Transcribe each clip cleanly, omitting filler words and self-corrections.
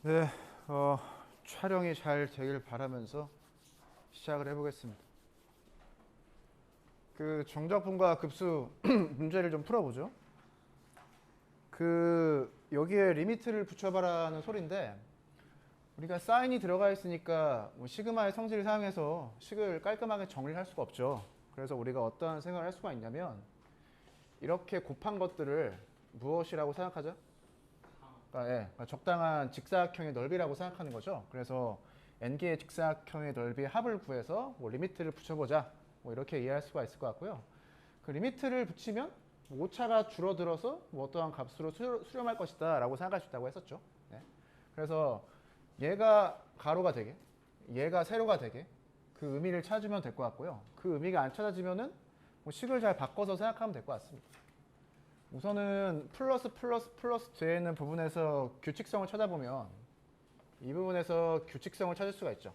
네, 촬영이 잘 되길 바라면서 시작을 해보겠습니다. 그 정적분과 급수 문제를 좀 풀어보죠. 여기에 리미트를 붙여봐라는 소리인데, 우리가 사인이 들어가 있으니까 뭐 시그마의 성질을 사용해서 식을 깔끔하게 정리를 할 수가 없죠. 그래서 우리가 어떠한 생각을 할 수가 있냐면, 이렇게 곱한 것들을 무엇이라고 생각하죠? 그러니까 적당한 직사각형의 넓이라고 생각하는 거죠. 그래서 n개의 직사각형의 넓이의 합을 구해서 뭐 리미트를 붙여보자. 뭐 이렇게 이해할 수가 있을 것 같고요. 그 리미트를 붙이면 뭐 오차가 줄어들어서 뭐 어떠한 값으로 수렴할 것이다 라고 생각할 수 있다고 했었죠. 네. 그래서 얘가 가로가 되게, 얘가 세로가 되게 그 의미를 찾으면 될 것 같고요. 그 의미가 안 찾아지면은 뭐 식을 잘 바꿔서 생각하면 될 것 같습니다. 우선은 플러스 뒤에 있는 부분에서 규칙성을 찾아보면 이 부분에서 규칙성을 찾을 수가 있죠.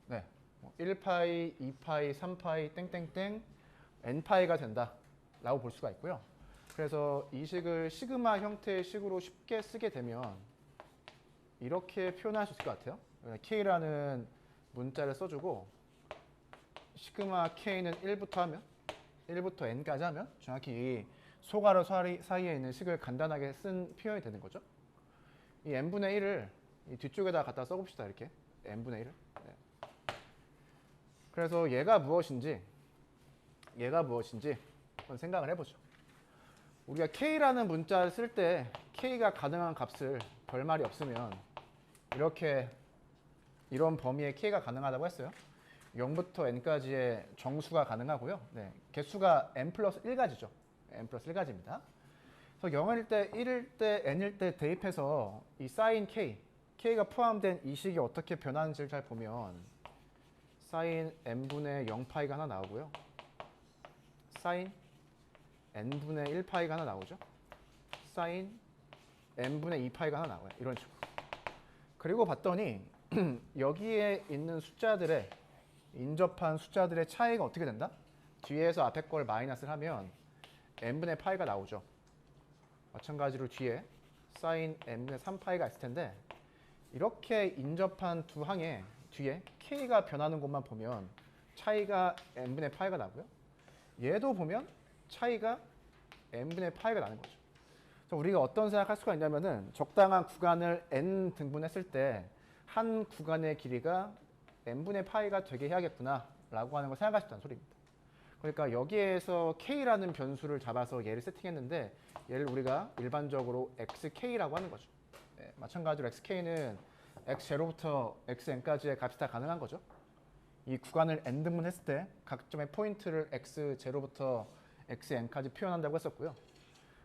네. 1파이, 2파이, 3파이, 땡땡땡, n파이가 된다 라고 볼 수가 있고요. 그래서 이 식을 시그마 형태의 식으로 쉽게 쓰게 되면 이렇게 표현할 수 있을 것 같아요. k라는 문자를 써주고 시그마 k는 1부터 하면 1부터 n까지 하면 정확히 이 소가로 사이에 있는 식을 간단하게 쓴 표현이 되는 거죠. 이 n분의 1을 이 뒤쪽에다 갖다 써봅시다. 이렇게 n분의 1을. 네. 그래서 얘가 무엇인지 한번 생각을 해보죠. 우리가 k라는 문자를 쓸 때 k가 가능한 값을 별말이 없으면 이렇게 이런 범위의 k가 가능하다고 했어요. 0부터 n까지의 정수가 가능하고요. 네, 개수가 n 플러스 1가지죠. n 플러스 1가지입니다. 그래서 0일 때, 1일 때, n일 때 대입해서 이 사인 k가 포함된 이 식이 어떻게 변하는지를 잘 보면 사인 n분의 0파이가 하나 나오고요. 사인 n분의 1파이가 하나 나오죠. 사인 n분의 2파이가 하나 나와요. 이런 식으로. 그리고 봤더니 여기에 있는 숫자들의 인접한 숫자들의 차이가 어떻게 된다? 뒤에서 앞에 걸 마이너스를 하면 n분의 파이가 나오죠. 마찬가지로 뒤에 사인 n분의 3파이가 있을 텐데 이렇게 인접한 두 항에 뒤에 k가 변하는 것만 보면 차이가 n분의 파이가 나고요. 얘도 보면 차이가 n분의 파이가 나는 거죠. 그래서 우리가 어떤 생각할 수가 있냐면은 적당한 구간을 n 등분했을 때 한 구간의 길이가 n분의 파이가 되게 해야겠구나 라고 하는 걸 생각할 수 있다는 소리입니다. 그러니까 여기에서 k라는 변수를 잡아서 얘를 세팅했는데 얘를 우리가 일반적으로 xk라고 하는 거죠. 네, 마찬가지로 xk는 x0부터 xn까지의 값이 다 가능한 거죠. 이 구간을 n 등분했을 때 각 점의 포인트를 x0부터 xn까지 표현한다고 했었고요.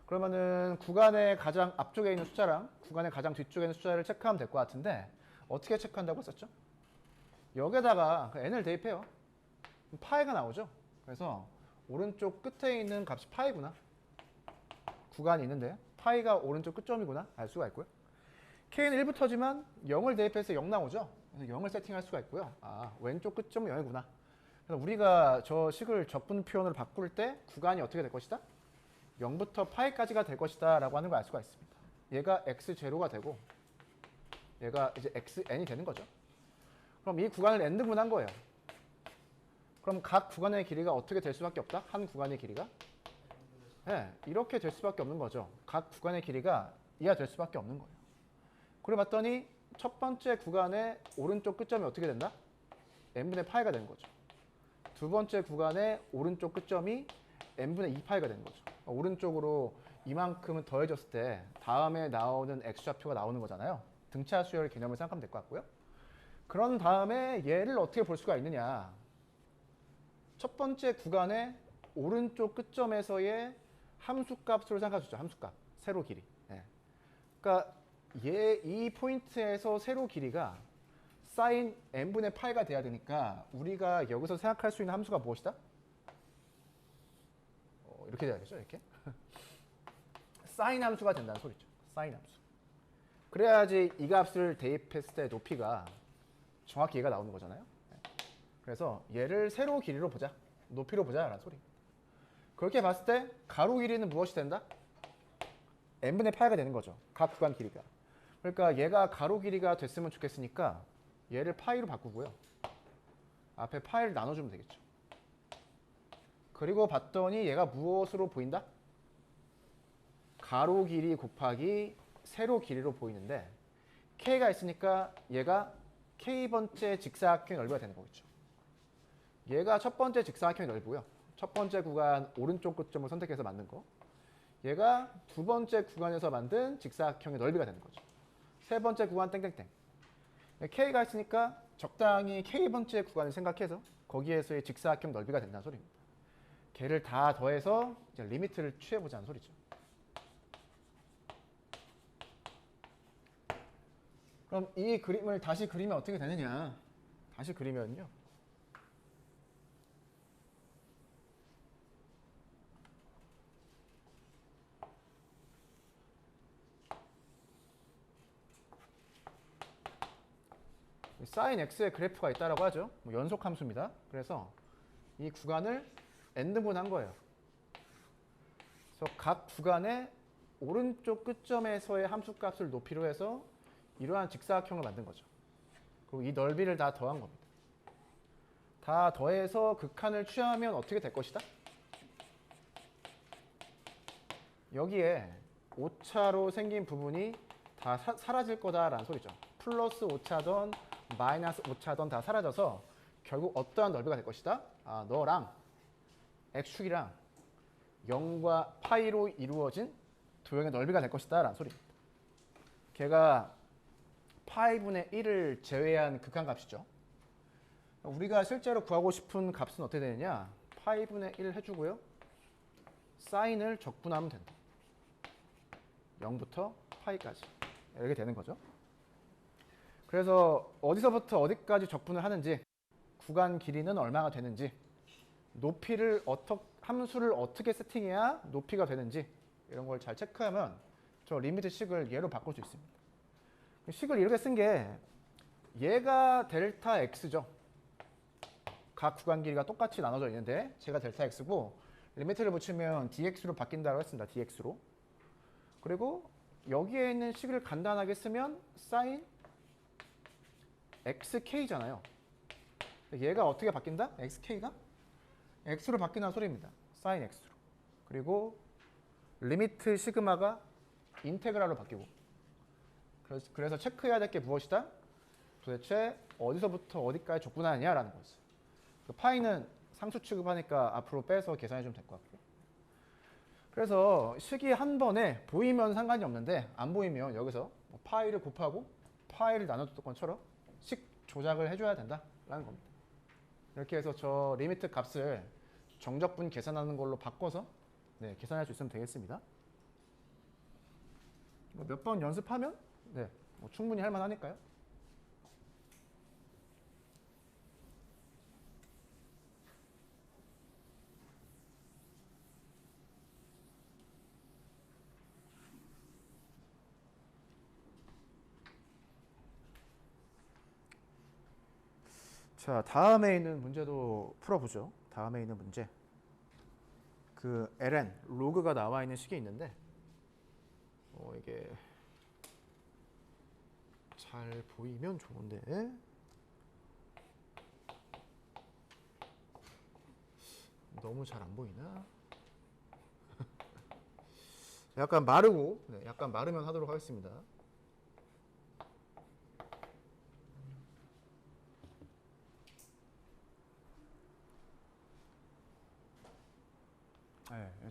그러면은 구간의 가장 앞쪽에 있는 숫자랑 구간의 가장 뒤쪽에 있는 숫자를 체크하면 될 것 같은데 어떻게 체크한다고 했었죠? 여기에다가 n을 대입해요. 파이가 나오죠. 그래서 오른쪽 끝에 있는 값이 파이구나. 구간이 있는데 파이가 오른쪽 끝점이구나 알 수가 있고요. k는 1부터지만 0을 대입해서 0 나오죠. 그래서 0을 세팅할 수가 있고요. 아, 왼쪽 끝점은 0이구나. 그래서 우리가 저 식을 적분 표현으로 바꿀 때 구간이 어떻게 될 것이다? 0부터 파이까지가 될 것이다 라고 하는 걸 알 수가 있습니다. 얘가 x0가 되고 얘가 이제 xn이 되는 거죠. 그럼 이 구간을 n등분한 거예요. 그럼 각 구간의 길이가 어떻게 될 수밖에 없다? 한 구간의 길이가? 네, 이렇게 될 수밖에 없는 거죠. 각 구간의 길이가 이하 될 수밖에 없는 거예요. 그래 봤더니 첫 번째 구간의 오른쪽 끝점이 어떻게 된다? n분의 파이가 되는 거죠. 두 번째 구간의 오른쪽 끝점이 n분의 2파이가 되는 거죠. 오른쪽으로 이만큼은 더해졌을 때 다음에 나오는 x좌표가 나오는 거잖아요. 등차 수열 개념을 생각하면 될 것 같고요. 그런 다음에 얘를 어떻게 볼 수가 있느냐. 첫 번째 구간의 오른쪽 끝점에서의 함수값으로 생각하시죠. 함수값. 세로 길이. 네. 그러니까 이 포인트에서 세로 길이가 사인 n분의 파이가 돼야 되니까 우리가 여기서 생각할 수 있는 함수가 무엇이다? 이렇게 돼야겠죠. 이렇게. 사인 함수가 된다는 소리죠. 사인 함수. 그래야지 이 값을 대입했을 때 높이가 정확히 얘가 나오는 거잖아요. 그래서 얘를 세로 길이로 보자. 높이로 보자 라는 소리. 그렇게 봤을 때 가로 길이는 무엇이 된다? n분의 파이가 되는 거죠. 각 구간 길이가. 그러니까 얘가 가로 길이가 됐으면 좋겠으니까 얘를 파이로 바꾸고요. 앞에 파이를 나눠주면 되겠죠. 그리고 봤더니 얘가 무엇으로 보인다? 가로 길이 곱하기 세로 길이로 보이는데 K가 있으니까 얘가 K번째 직사각형의 넓이가 되는 거겠죠. 얘가 첫 번째 직사각형의 넓이고요. 첫 번째 구간 오른쪽 끝점을 선택해서 만든 거. 얘가 두 번째 구간에서 만든 직사각형의 넓이가 되는 거죠. 세 번째 구간 땡땡땡. K가 있으니까 적당히 K번째 구간을 생각해서 거기에서의 직사각형 넓이가 된다는 소리입니다. 걔를 다 더해서 이제 리미트를 취해보자는 소리죠. 그럼 이 그림을 다시 그리면 어떻게 되느냐? 다시 그리면요. sin x의 그래프가 있다라고 하죠. 뭐 연속 함수입니다. 그래서 이 구간을 n분한 거예요. 그래서 각 구간의 오른쪽 끝점에서의 함수값을 높이로 해서 이러한 직사각형을 만든 거죠. 그리고 이 넓이를 다 더한 겁니다. 다 더해서 극한을 취하면 어떻게 될 것이다? 여기에 오차로 생긴 부분이 다 사라질 거다라는 소리죠. 플러스 오차던 마이너스 오차던 다 사라져서 결국 어떠한 넓이가 될 것이다? 너랑 x축이랑 0과 파이로 이루어진 도형의 넓이가 될 것이다 라는 소리입니다. 걔가 파이분의 1을 제외한 극한값이죠. 우리가 실제로 구하고 싶은 값은 어떻게 되느냐? 파이분의 1 해주고요. 사인을 적분하면 된다. 0부터 파이까지 이렇게 되는 거죠. 그래서 어디서부터 어디까지 적분을 하는지, 구간 길이는 얼마가 되는지, 높이를 함수를 어떻게 세팅해야 높이가 되는지 이런 걸 잘 체크하면 저 리미트 식을 얘로 바꿀 수 있습니다. 식을 이렇게 쓴 게 얘가 델타 x죠. 각 구간 길이가 똑같이 나눠져 있는데 제가 델타 x고 리미트를 붙이면 dx로 바뀐다고 했습니다. dx로. 그리고 여기에 있는 식을 간단하게 쓰면 sin xk잖아요. 얘가 어떻게 바뀐다? xk가 x로 바뀐다는 소리입니다. sin x로. 그리고 리미트 시그마가 인테그랄로 바뀌고. 그래서 체크해야 될 게 무엇이다? 도대체 어디서부터 어디까지 적분하느냐라는 거죠. 그 파이는 상수 취급하니까 앞으로 빼서 계산해 주면 될 것 같고요. 그래서 식이 한 번에 보이면 상관이 없는데 안 보이면 여기서 파이를 곱하고 파이를 나눠줬던 것처럼 식 조작을 해줘야 된다라는 겁니다. 이렇게 해서 저 리미트 값을 정적분 계산하는 걸로 바꿔서 계산할 수 있으면 되겠습니다. 몇 번 연습하면 충분히 할 만하니까요. 자, 다음에 있는 문제도 풀어보죠. 다음에 있는 문제. 그 ln, 로그가 나와 있는 식이 있는데 이게 잘 보이면 좋은데 너무 잘 안 보이나? 약간 마르고 약간 마르면 하도록 하겠습니다.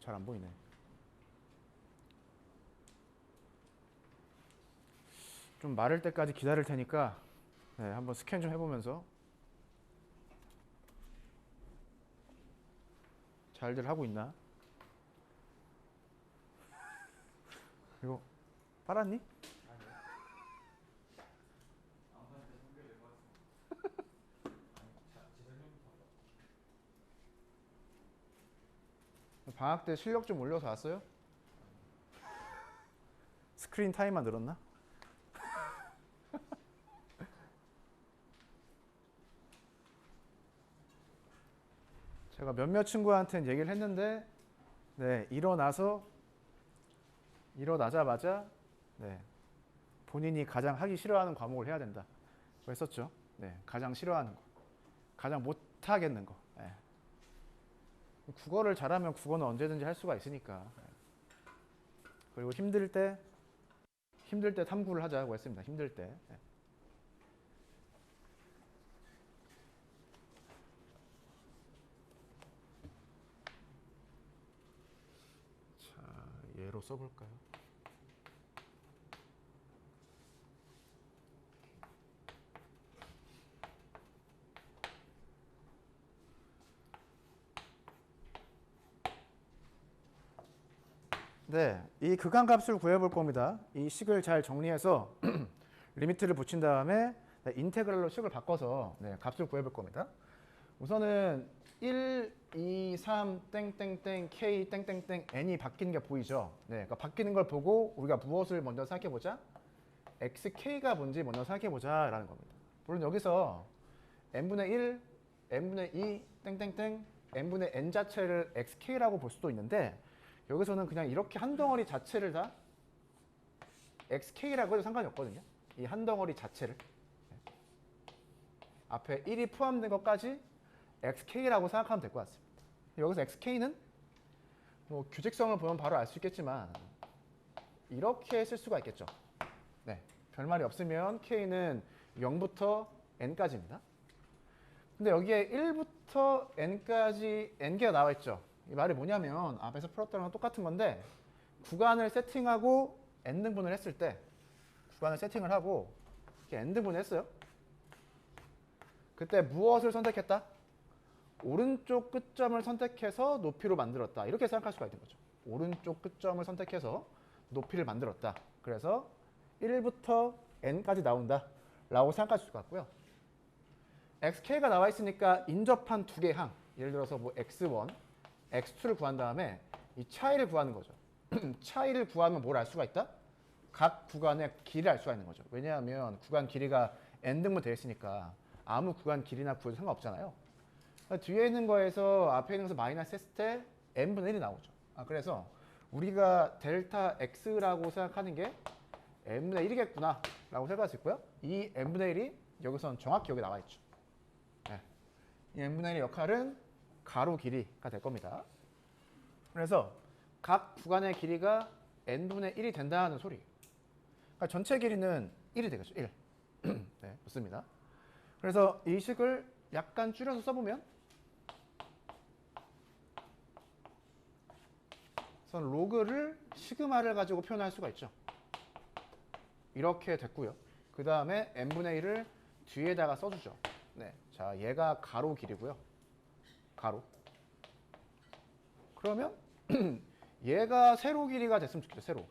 잘 안 보이네. 좀 마를 때까지 기다릴 테니까 한번 스캔 좀 해보면서 잘들 하고 있나? 이거 빨았니? 방학 때 실력 좀 올려서 왔어요? 스크린 타임만 늘었나? 제가 몇몇 친구한테는 얘기를 했는데 일어나자마자 본인이 가장 하기 싫어하는 과목을 해야 된다. 그랬었죠. 네, 가장 싫어하는 거, 가장 못하겠는 거. 네. 국어를 잘하면 국어는 언제든지 할 수가 있으니까. 그리고 힘들 때 탐구를 하자고 했습니다. 힘들 때. 네. 자, 예로 써볼까요? 네, 이 극한값을 구해볼 겁니다. 이 식을 잘 정리해서 리미트를 붙인 다음에 인테그랄로 식을 바꿔서 네, 값을 구해볼 겁니다. 우선은 1, 2, 3, 땡땡땡, k, 땡땡땡, n이 바뀌는 게 보이죠? 네, 그러니까 바뀌는 걸 보고 우리가 무엇을 먼저 생각해보자? xk가 뭔지 먼저 생각해보자 라는 겁니다. 물론 여기서 n분의 1, n분의 2, 땡땡땡, n분의 n 자체를 xk라고 볼 수도 있는데 여기서는 그냥 이렇게 한 덩어리 자체를 다 xk라고 해도 상관이 없거든요. 이 한 덩어리 자체를 앞에 1이 포함된 것까지 xk라고 생각하면 될 것 같습니다. 여기서 xk는 뭐 규칙성을 보면 바로 알 수 있겠지만 이렇게 쓸 수가 있겠죠. 네, 별말이 없으면 k는 0부터 n까지입니다. 근데 여기에 1부터 n까지 n개가 나와 있죠. 이 말이 뭐냐면 앞에서 풀었던 거랑 똑같은 건데 구간을 세팅하고 n등분을 했을 때 구간을 세팅을 하고 이렇게 n등분을 했어요. 그때 무엇을 선택했다? 오른쪽 끝점을 선택해서 높이로 만들었다. 이렇게 생각할 수가 있는 거죠. 오른쪽 끝점을 선택해서 높이를 만들었다. 그래서 1부터 n까지 나온다 라고 생각할 수가 있고요. xk가 나와 있으니까 인접한 두 개의 항, 예를 들어서 뭐 x1, x2를 구한 다음에 이 차이를 구하는 거죠. 차이를 구하면 뭘 알 수가 있다? 각 구간의 길이를 알 수가 있는 거죠. 왜냐하면 구간 길이가 n등분 되어 있으니까 아무 구간 길이나 구해도 상관없잖아요. 뒤에 있는 거에서 앞에 있는 것을 마이너스 했을 때 n분의 1이 나오죠. 그래서 우리가 델타 x라고 생각하는 게 n분의 1이겠구나 라고 생각할 수 있고요. 이 n분의 1이 여기서는 정확히 여기 나와 있죠. 네. 이 n분의 1의 역할은 가로 길이가 될 겁니다. 그래서 각 구간의 길이가 n분의 1이 된다는 소리. 그러니까 전체 길이는 1이 되겠죠. 1. 네, 좋습니다. 그래서 이 식을 약간 줄여서 써보면 우선 로그를 시그마를 가지고 표현할 수가 있죠. 이렇게 됐고요. 그 다음에 n분의 1을 뒤에다가 써주죠. 네, 자 얘가 가로 길이고요. 가로. 그러면 얘가 세로 길이가 됐으면 좋겠죠. 세로.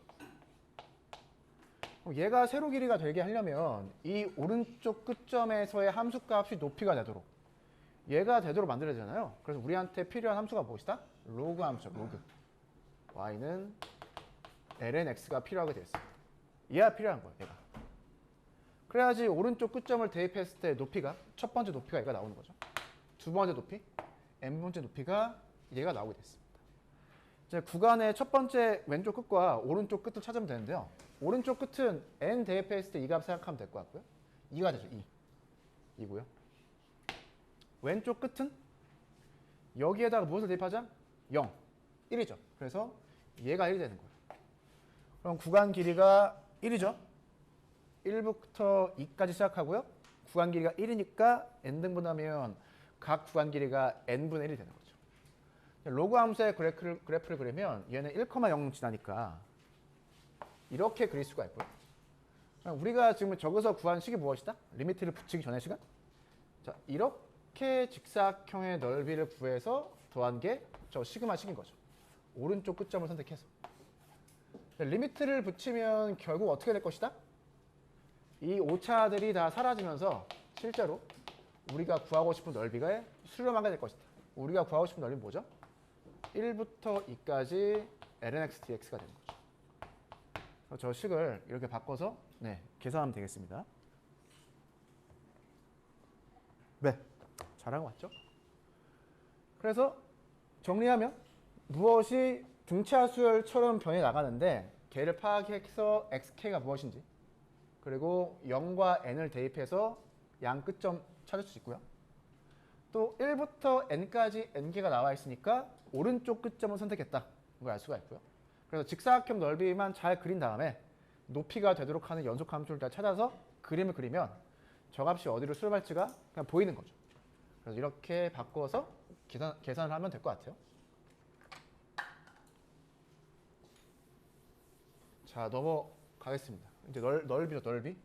그럼 얘가 세로 길이가 되게 하려면 이 오른쪽 끝점에서의 함수값이 높이가 되도록 얘가 되도록 만들어야 되잖아요. 그래서 우리한테 필요한 함수가 무엇이다? 로그 함수죠. 로그. y는 ln x가 필요하게 되어 있습니다. 얘가 필요한 거예요. 얘가. 그래야지 오른쪽 끝점을 대입했을 때 높이가 첫 번째 높이가 얘가 나오는 거죠. 두 번째 높이, n번째 높이가 얘가 나오게 됐습니다. 이제 구간의 첫 번째 왼쪽 끝과 오른쪽 끝을 찾으면 되는데요. 오른쪽 끝은 n 대입했을 때 이 값 생각하면 될 것 같고요. 2가 되죠. 2. 2고요. 왼쪽 끝은 여기에다가 무엇을 대입하자? 0. 1이죠. 그래서 얘가 1이 되는 거예요. 그럼 구간 길이가 1이죠. 1부터 2까지 시작하고요. 구간 길이가 1이니까 n등분하면 각 구간 길이가 n분의 1이 되는 거죠. 로그 함수의 그래프를 그리면 얘는 1,0 지나니까 이렇게 그릴 수가 있고요. 우리가 지금 저기서 구한 식이 무엇이다? 리미트를 붙이기 전의 시간? 자, 이렇게 직사각형의 넓이를 구해서 더한 게 저 시그마 식인 거죠. 오른쪽 끝점을 선택해서. 리미트를 붙이면 결국 어떻게 될 것이다? 이 오차들이 다 사라지면서 실제로 우리가 구하고 싶은 넓이가 수렴하게 될 것이다. 우리가 구하고 싶은 넓이는 뭐죠? 1부터 2까지 ln x dx가 되는 거죠. 저 식을 이렇게 바꿔서 네, 계산하면 되겠습니다. 네, 잘한 거 맞죠? 그래서 정리하면 무엇이 등차 수열처럼 변해 나가는데 걔를 파악해서 xk가 무엇인지 그리고 0과 n을 대입해서 양 끝점 찾을 수 있고요. 또 1부터 n까지 n개가 나와 있으니까 오른쪽 끝점을 선택했다. 걸 알 수가 있고요. 그래서 직사각형 넓이만 잘 그린 다음에 높이가 되도록 하는 연속 함수를 다 찾아서 그림을 그리면 저 값이 어디로 수렴할지가 그냥 보이는 거죠. 그래서 이렇게 바꿔서 계산을 하면 될 것 같아요. 자, 넘어가겠습니다. 이제 넓이죠, 넓이.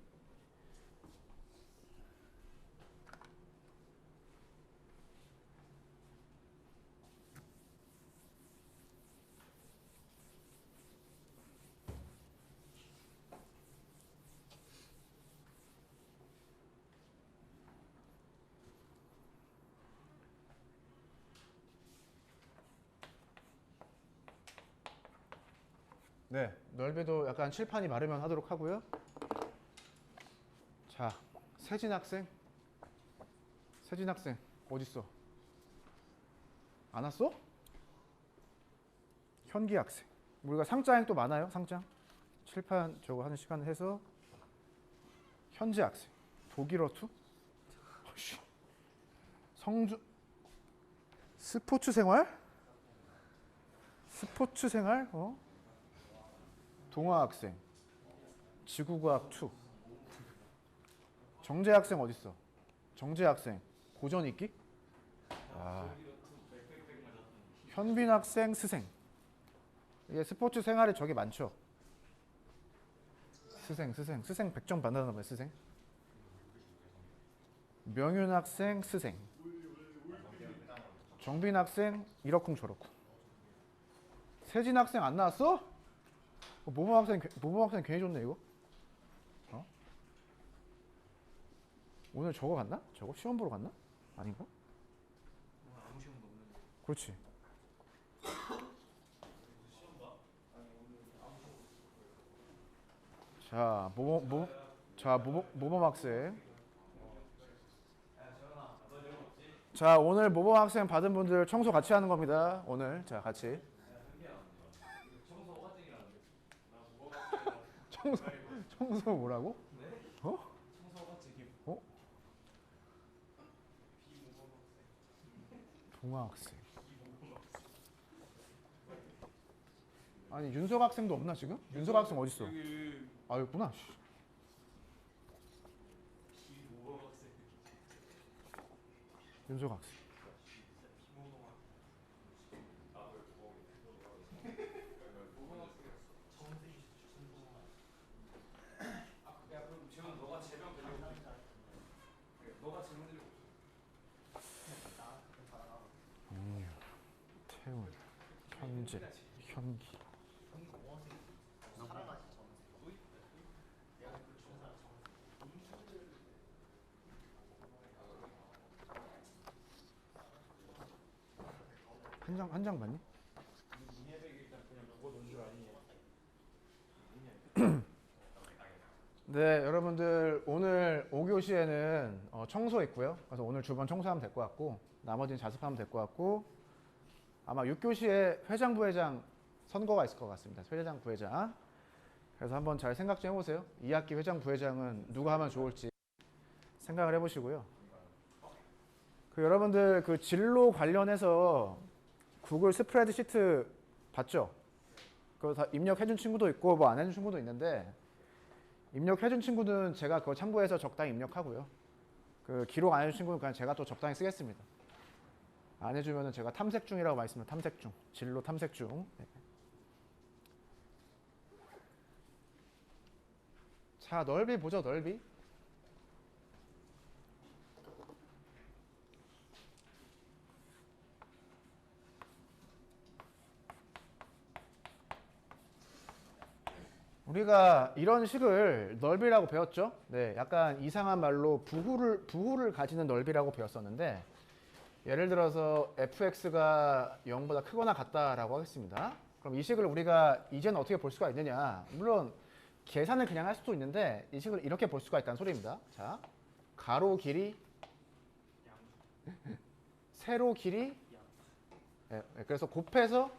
네, 넓이도 약간 칠판이 마르면 하도록 하고요. 자, 세진 학생 어딨어? 안 왔어? 현기 학생. 우리가 상장이 또 많아요, 상장. 칠판 저거 하는 시간을 해서 현지 학생. 독일어 투? 성주 스포츠 생활? 동화 학생. 지구과학 투. 정재 학생 어딨어? 정재 학생 고전 읽기? 현빈 학생 스생. 이게 스포츠 생활에 저게 많죠. 스생 100점 받는단 말이야. 스생. 명윤 학생 스생. 정빈 학생 이러쿵 저러쿵. 세진 학생 안 나왔어? 모범 학생 괜히 좋네 이거. 어? 오늘 저거 갔나? 저거 시험 보러 갔나? 아닌가? 아무 시험도 없는데. 그렇지. 자, 모범 학생. 자, 오늘 모범 학생 받은 분들 청소 같이 하는 겁니다. 오늘 자 같이. 청소 뭐라고? 어? 어? 동아 학생. 아니 윤석 학생도 없나 지금? 윤석 학생 어디 있어? 아 여기 있구나. 윤석 학생. 태훈, 현재, 현기. 한 장 봤니? 네, 여러분들 오늘 5교시에는 청소 있고요. 그래서 오늘 주번 청소하면 될 것 같고 나머지는 자습하면 될 것 같고 아마 6교시에 회장, 부회장 선거가 있을 것 같습니다. 회장, 부회장. 그래서 한번 잘 생각 좀 해보세요. 2학기 회장, 부회장은 누가 하면 좋을지 생각을 해보시고요. 여러분들 그 진로 관련해서 구글 스프레드시트 봤죠? 그거 다 입력해준 친구도 있고 뭐 안 해준 친구도 있는데 입력해준 친구는 제가 그거 참고해서 적당히 입력하고요. 그 기록 안 해준 친구는 그냥 제가 또 적당히 쓰겠습니다. 안 해주면은 제가 탐색 중이라고 말씀을 탐색 중. 진로 탐색 중. 네. 자, 넓이 보죠, 넓이. 우리가 이런 식을 넓이라고 배웠죠. 네, 약간 이상한 말로 부호를 가지는 넓이라고 배웠었는데 예를 들어서 fx가 0보다 크거나 같다라고 하겠습니다. 그럼 이 식을 우리가 이제는 어떻게 볼 수가 있느냐? 물론 계산을 그냥 할 수도 있는데 이 식을 이렇게 볼 수가 있다는 소리입니다. 자, 가로 길이 세로 길이 네, 그래서 곱해서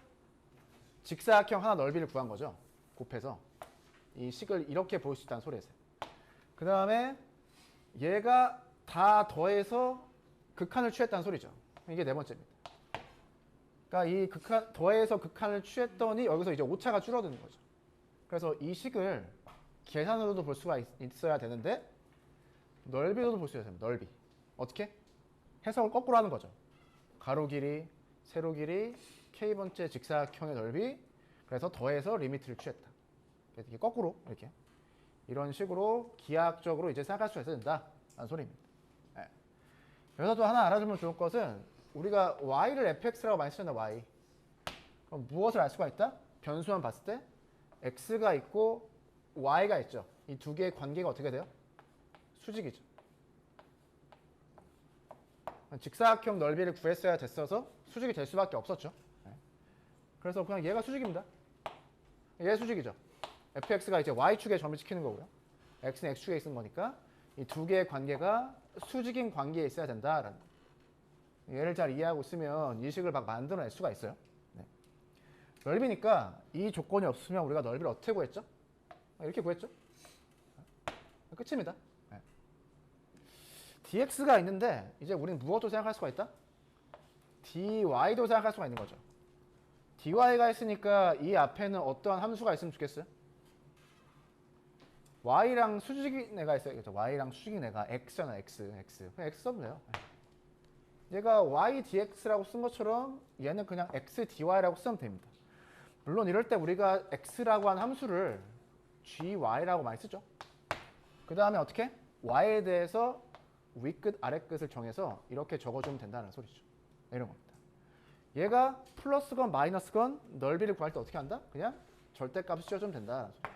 직사각형 하나 넓이를 구한 거죠. 곱해서 이 식을 이렇게 볼 수 있다는 소리였어요. 그 다음에 얘가 다 더해서 극한을 취했다는 소리죠. 이게 네 번째입니다. 그러니까 이 극한, 더해서 극한을 취했더니 여기서 이제 오차가 줄어드는 거죠. 그래서 이 식을 계산으로도 볼 수가 있어야 되는데 넓이로도 볼 수 있어야 됩니다. 넓이. 어떻게? 해석을 거꾸로 하는 거죠. 가로 길이, 세로 길이, k번째 직사각형의 넓이. 그래서 더해서 리미트를 취했다. 이렇게 거꾸로 이렇게 이런 식으로 기하학적으로 이제 생각할 수 있어야 된다라는 소리입니다. 네. 여기서 또 하나 알아주면 좋을 것은 우리가 y를 fx라고 많이 쓰잖아요. y. 그럼 무엇을 알 수가 있다? 변수만 봤을 때 x가 있고 y가 있죠. 이 두 개의 관계가 어떻게 돼요? 수직이죠. 직사각형 넓이를 구했어야 됐어서 수직이 될 수밖에 없었죠. 네. 그래서 그냥 얘가 수직입니다. 얘 수직이죠. fx가 이제 y축에 점을 찍히는 거고요. x는 x축에 있는 거니까 이 두 개의 관계가 수직인 관계에 있어야 된다라는. 얘를 잘 이해하고 있으면 이 식을 막 만들어낼 수가 있어요. 네. 넓이니까 이 조건이 없으면 우리가 넓이를 어떻게 구했죠? 이렇게 구했죠. 끝입니다. 네. dx가 있는데 이제 우리는 무엇도 생각할 수가 있다? dy도 생각할 수가 있는 거죠. dy가 있으니까 이 앞에는 어떠한 함수가 있으면 좋겠어요? y랑 수직인 애가 있어요. 그렇죠? y랑 수직인 애가 x잖아. x. 그냥 x 써도 돼요. 얘가 y dx라고 쓴 것처럼 얘는 그냥 x dy라고 쓰면 됩니다. 물론 이럴 때 우리가 x라고 한 함수를 gy라고 많이 쓰죠. 그 다음에 어떻게? y에 대해서 위끝, 아래끝을 정해서 이렇게 적어주면 된다는 소리죠. 이런 겁니다. 얘가 플러스건 마이너스건 넓이를 구할 때 어떻게 한다? 그냥 절대값을 씌워주면 된다는 소리.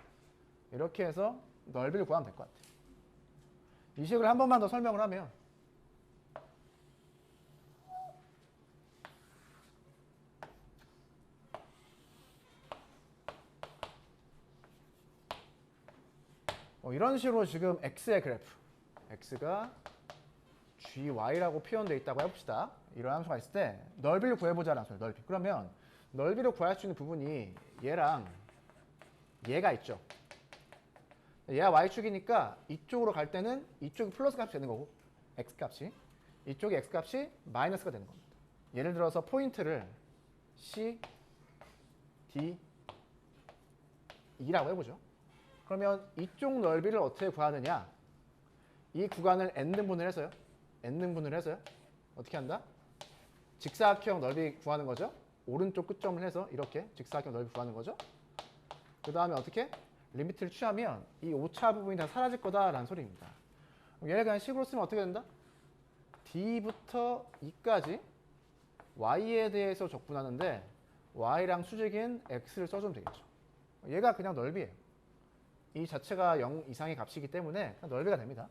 이렇게 해서 넓이를 구하면 될 것 같아요. 이 식을 한 번만 더 설명을 하면 이런 식으로 지금 x의 그래프 x가 gy라고 표현되어 있다고 해봅시다. 이런 함수가 있을 때 넓이를 구해보자라는 소리예요. 넓이. 그러면 넓이를 구할 수 있는 부분이 얘랑 얘가 있죠. 얘가 y축이니까 이쪽으로 갈 때는 이쪽이 플러스 값이 되는 거고 x값이 이쪽이 x값이 마이너스가 되는 겁니다. 예를 들어서 포인트를 C, D, E라고 해보죠. 그러면 이쪽 넓이를 어떻게 구하느냐? 이 구간을 n등분을 해서요. n등분을 해서요. 어떻게 한다? 직사각형 넓이 구하는 거죠. 오른쪽 끝점을 해서 이렇게 직사각형 넓이 구하는 거죠. 그 다음에 어떻게? 리미트를 취하면 이 오차 부분이 다 사라질 거다라는 소리입니다. 얘를 그냥 식으로 쓰면 어떻게 된다? D부터 E까지 Y에 대해서 적분하는데 Y랑 수직인 X를 써주면 되겠죠. 얘가 그냥 넓이에요. 이 자체가 0 이상의 값이기 때문에 그냥 넓이가 됩니다.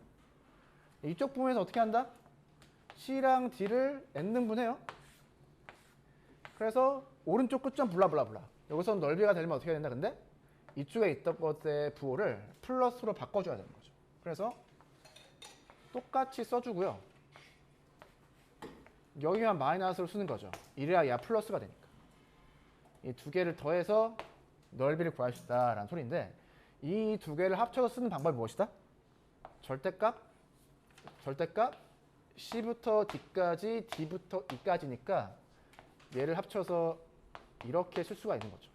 이쪽 부분에서 어떻게 한다? C랑 D를 n등분해요. 그래서 오른쪽 끝점 블라블라블라. 여기서 넓이가 되면 어떻게 된다? 근데 이쪽에 있던 것의 부호를 플러스로 바꿔줘야 되는 거죠. 그래서 똑같이 써주고요. 여기만 마이너스로 쓰는 거죠. 이래야 얘가 플러스가 되니까. 이 두 개를 더해서 넓이를 구할 수 있다라는 소리인데 이 두 개를 합쳐서 쓰는 방법이 무엇이다? 절대값 C부터 D까지 D부터 E까지니까 얘를 합쳐서 이렇게 쓸 수가 있는 거죠.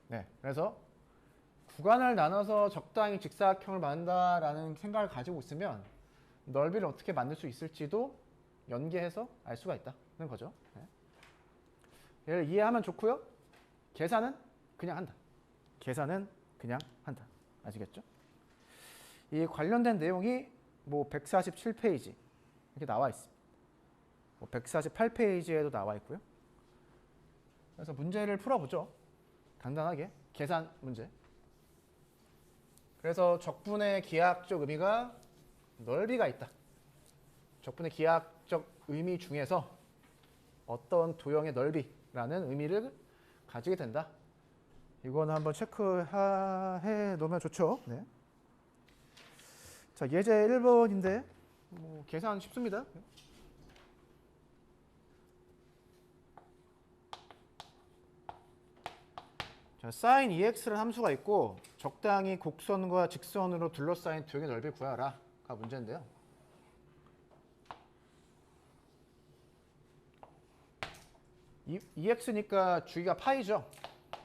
네, 그래서 구간을 나눠서 적당히 직사각형을 만든다라는 생각을 가지고 있으면 넓이를 어떻게 만들 수 있을지도 연계해서 알 수가 있다는 거죠. 네. 얘를 이해하면 좋고요. 계산은 그냥 한다. 계산은 그냥 한다. 아시겠죠? 이 관련된 내용이 뭐 147페이지 이렇게 나와 있습니다. 뭐 148페이지에도 나와 있고요. 그래서 문제를 풀어보죠. 간단하게 계산 문제. 그래서 적분의 기하학적 의미가 넓이가 있다. 적분의 기하학적 의미 중에서 어떤 도형의 넓이라는 의미를 가지게 된다. 이거는 한번 체크해 놓으면 좋죠. 네. 자, 예제 1번인데 뭐 계산 쉽습니다. 자, 자, sin EX라는 함수가 있고 적당히 곡선과 직선으로 둘러싸인 두 개의 넓이를 구하라가 문제인데요. EX니까 주기가 파이죠.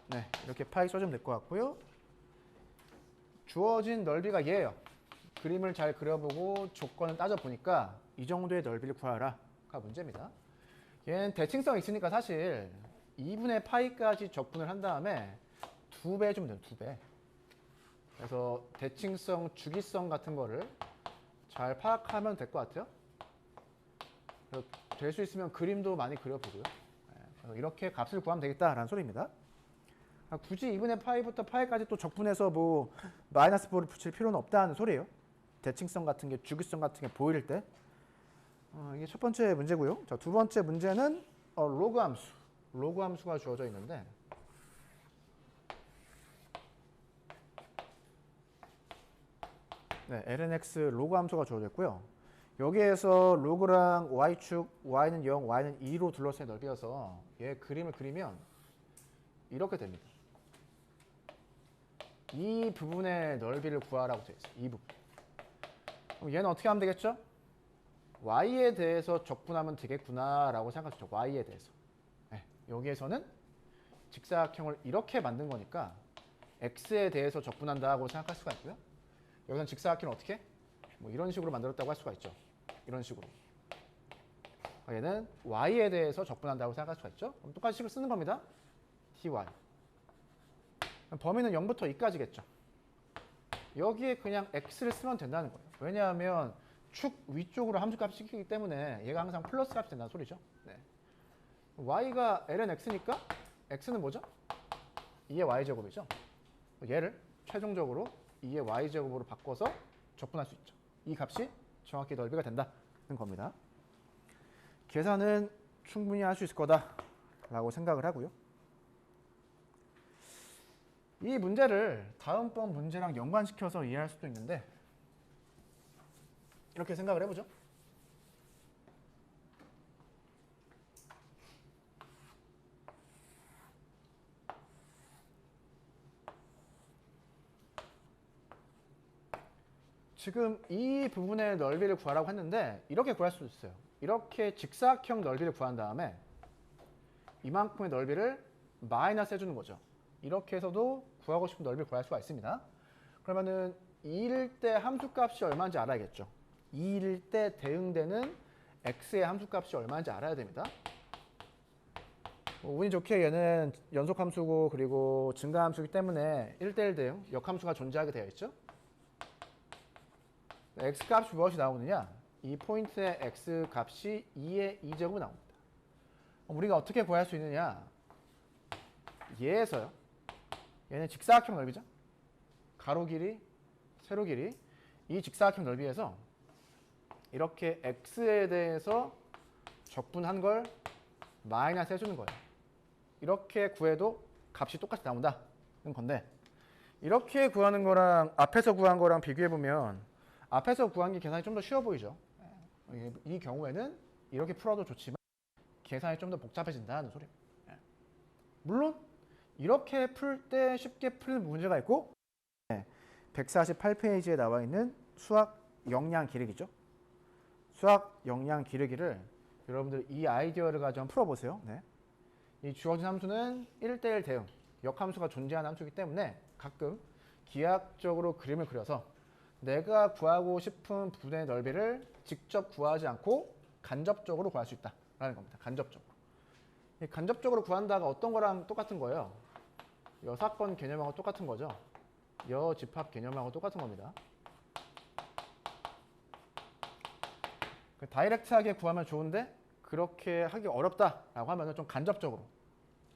네, 이렇게 파이 써주면 될 것 같고요. 주어진 넓이가 얘예요. 그림을 잘 그려보고 조건을 따져보니까 이 정도의 넓이를 구하라가 문제입니다. 얘는 대칭성이 있으니까 사실 2분의 파이까지 적분을 한 다음에 2배 해주면 돼요. 2배. 그래서 대칭성, 주기성 같은 거를 잘 파악하면 될 것 같아요. 될 수 있으면 그림도 많이 그려보고요. 이렇게 값을 구하면 되겠다라는 소리입니다. 굳이 2분의 파이부터 파이까지 또 적분해서 뭐 마이너스 4를 붙일 필요는 없다는 소리예요. 대칭성 같은 게, 주기성 같은 게 보일 때. 이게 첫 번째 문제고요. 자, 두 번째 문제는 로그 함수. 로그 함수가 주어져 있는데 네, lnx 로그 함수가 주어져 있고요. 여기에서 로그랑 y축, y는 0, y는 2로 둘러싼 넓이여서 얘 그림을 그리면 이렇게 됩니다. 이 부분의 넓이를 구하라고 되어 있어요. 이 부분. 그럼 얘는 어떻게 하면 되겠죠? y에 대해서 적분하면 되겠구나라고 생각하죠. y에 대해서. 네, 여기에서는 직사각형을 이렇게 만든 거니까 x에 대해서 적분한다고 생각할 수가 있고요. 여기서는 직사각형을 어떻게? 뭐 이런 식으로 만들었다고 할 수가 있죠. 이런 식으로. 얘는 y에 대해서 적분한다고 생각할 수가 있죠. 그럼 똑같이 식을 쓰는 겁니다. ty. 범위는 0부터 2까지겠죠. 여기에 그냥 x를 쓰면 된다는 거예요. 왜냐하면 축 위쪽으로 함수값이 시키기 때문에 얘가 항상 플러스 값이 된다는 소리죠. 네. y가 ln x니까 x는 뭐죠? 2의 y제곱이죠. 얘를 최종적으로 2의 y제곱으로 바꿔서 적분할 수 있죠. 이 값이 정확히 넓이가 된다는 겁니다. 계산은 충분히 할 수 있을 거다라고 생각을 하고요. 이 문제를 다음번 문제랑 연관시켜서 이해할 수도 있는데 이렇게 생각을 해보죠. 지금 이 부분의 넓이를 구하라고 했는데 이렇게 구할 수 있어요. 이렇게 직사각형 넓이를 구한 다음에 이만큼의 넓이를 마이너스 해주는 거죠. 이렇게 해서도 구하고 싶은 넓이를 구할 수가 있습니다. 그러면은 2일 때 함수값이 얼마인지 알아야겠죠. 2일 때 대응되는 x의 함수값이 얼마인지 알아야 됩니다. 운이 좋게 얘는 연속함수고 그리고 증가함수이기 때문에 1대1 대응, 역함수가 존재하게 되어 있죠. x값이 무엇이 나오느냐? 이 포인트의 x값이 2의 2제곱이 나옵니다. 우리가 어떻게 구할 수 있느냐? 얘에서요. 얘는 직사각형 넓이죠. 가로 길이, 세로 길이. 이 직사각형 넓이에서 이렇게 x에 대해서 적분한 걸 마이너스 해주는 거예요. 이렇게 구해도 값이 똑같이 나온다는 건데 이렇게 구하는 거랑 앞에서 구한 거랑 비교해보면 앞에서 구한 게 계산이 좀 더 쉬워 보이죠. 이 경우에는 이렇게 풀어도 좋지만 계산이 좀 더 복잡해진다는 소리입니다. 물론 이렇게 풀 때 쉽게 풀는 문제가 있고 148페이지에 나와 있는 수학 역량 기르기죠. 수학 역량 기르기를 여러분들 이 아이디어를 가지고 풀어보세요. 네. 이 주어진 함수는 1대1 대응, 역함수가 존재하는 함수이기 때문에 가끔 기하학적으로 그림을 그려서 내가 구하고 싶은 부분의 넓이를 직접 구하지 않고 간접적으로 구할 수 있다라는 겁니다. 간접적으로. 이 간접적으로 구한다가 어떤 거랑 똑같은 거예요? 여사건 개념하고 똑같은 거죠. 여집합 개념하고 똑같은 겁니다. 다이렉트하게 구하면 좋은데 그렇게 하기 어렵다라고 하면 좀 간접적으로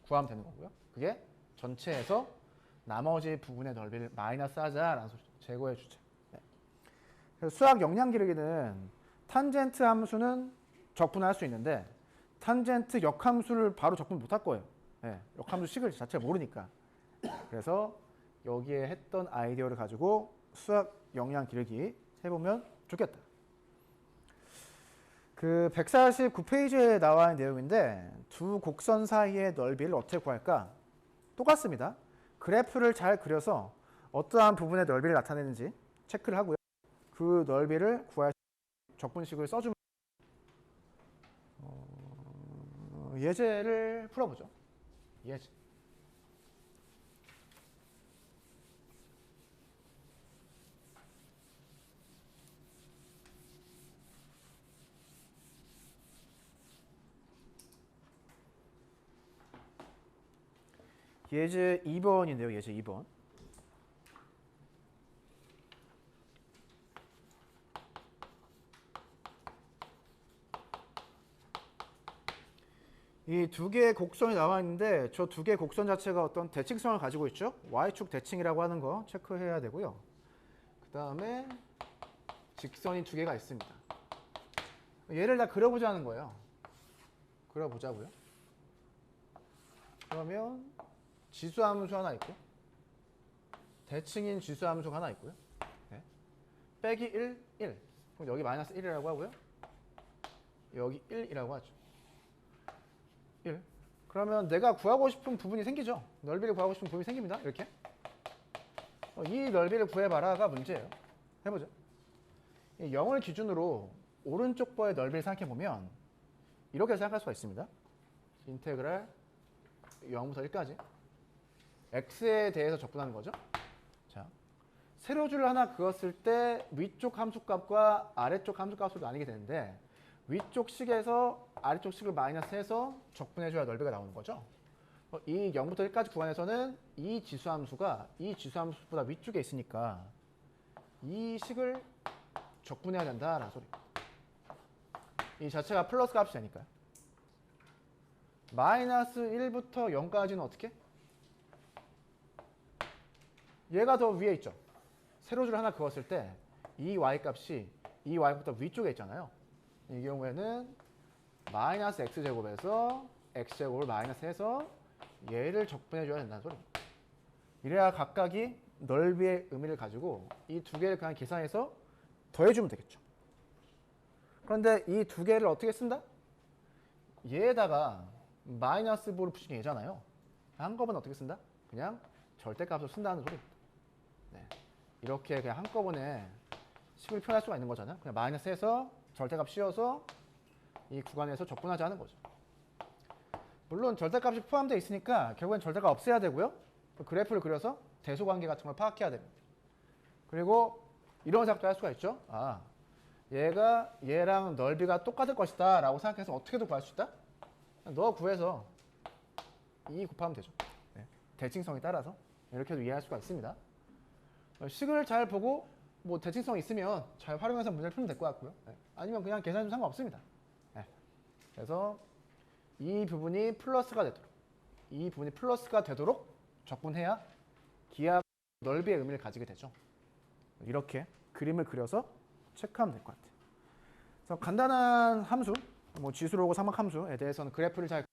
구하면 되는 거고요. 그게 전체에서 나머지 부분의 넓이를 마이너스 하자라는 소리죠. 제거해 주자. 네. 그래서 수학 역량 기르기는 탄젠트 함수는 적분할 수 있는데 탄젠트 역함수를 바로 적분 못 할 거예요. 네. 역함수 식을 자체를 모르니까. 그래서 여기에 했던 아이디어를 가지고 수학 역량 기르기 해보면 좋겠다. 그 149페이지에 나와 있는 내용인데 두 곡선 사이의 넓이를 어떻게 구할까? 똑같습니다. 그래프를 잘 그려서 어떠한 부분의 넓이를 나타내는지 체크를 하고요. 그 넓이를 구할 적분식을 써주면 예제를 풀어보죠. 예제. 예제 2번인데요. 예제 2번. 이 두 개의 곡선이 나와 있는데 저 두 개의 곡선 자체가 어떤 대칭성을 가지고 있죠. Y축 대칭이라고 하는 거 체크해야 되고요. 그 다음에 직선이 두 개가 있습니다. 얘를 다 그려보자는 거예요. 그려보자고요. 그러면 지수함수 하나 있고 대칭인 지수함수가 하나 있고요. 네. 빼기 1, 1. 그럼 여기 마이너스 1이라고 하고요. 여기 1이라고 하죠. 1. 그러면 내가 구하고 싶은 부분이 생기죠. 넓이를 구하고 싶은 부분이 생깁니다. 이렇게. 이 넓이를 구해봐라가 문제예요. 해보죠. 0을 기준으로 오른쪽 버의 넓이를 생각해보면 이렇게 생각할 수가 있습니다. 인테그랄 0부터 1까지. x에 대해서 접근하는 거죠. 자, 세로줄을 하나 그었을 때 위쪽 함수값과 아래쪽 함수값으로 나뉘게 되는데 위쪽 식에서 아래쪽 식을 마이너스해서 적분해줘야 넓이가 나오는 거죠. 이 0부터 1까지 구간에서는 이 지수함수가 이 지수함수보다 위쪽에 있으니까 이 식을 적분해야 된다라는 소리입니다. 이 자체가 플러스 값이 되니까요. 마이너스 1부터 0까지는 어떻게? 얘가 더 위에 있죠. 세로줄 하나 그었을 때 이 y값이 이 y보다 위쪽에 있잖아요. 이 경우에는 마이너스 x제곱에서 x제곱을 마이너스해서 얘를 적분해줘야 된다는 소리입니다. 이래야 각각이 넓이의 의미를 가지고 이 두 개를 그냥 계산해서 더해주면 되겠죠. 그런데 이 두 개를 어떻게 쓴다? 얘에다가 마이너스 부를 붙이는 얘잖아요. 한꺼번에 어떻게 쓴다? 그냥 절대값으로 쓴다는 소리입니다. 네. 이렇게 그냥 한꺼번에 식을 표현할 수가 있는 거잖아요. 그냥 마이너스해서 절대값 씌워서 이 구간에서 적분하자는 거죠. 물론 절대값이 포함되어 있으니까 결국엔 절대값 없애야 되고요. 그래프를 그려서 대소관계 같은 걸 파악해야 됩니다. 그리고 이런 생각도 할 수가 있죠. 아, 얘가 얘랑 넓이가 똑같을 것이다 라고 생각해서 어떻게도 구할 수 있다? 너 구해서 2 곱하면 되죠. 네. 대칭성에 따라서 이렇게도 이해할 수가 있습니다. 식을 잘 보고 뭐 대칭성 있으면 잘 활용해서 문제를 풀면 될 것 같고요. 네. 아니면 그냥 계산해도 상관없습니다. 네. 그래서 이 부분이 플러스가 되도록 적분해야 기하 넓이의 의미를 가지게 되죠. 이렇게 그림을 그려서 체크하면 될 것 같아요. 그래서 간단한 함수, 뭐 지수로고 삼각함수에 대해서는 그래프를 잘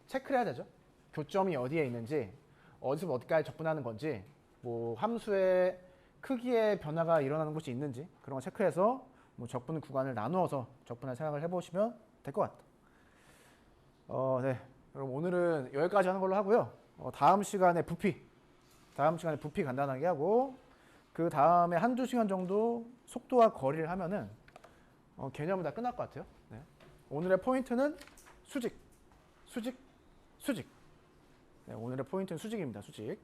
체크를 해야 되죠. 교점이 어디에 있는지, 어디서 어디까지 적분하는 건지, 뭐 함수의 크기의 변화가 일어나는 곳이 있는지 그런 거 체크해서 뭐 적분 구간을 나누어서 적분할 생각을 해보시면 될 것 같아요. 네. 그럼 오늘은 여기까지 하는 걸로 하고요. 다음 시간에 부피 간단하게 하고 그 다음에 한두 시간 정도 속도와 거리를 하면은 개념은 다 끝날 것 같아요. 네. 오늘의 포인트는 수직. 네, 오늘의 포인트는 수직입니다. 수직.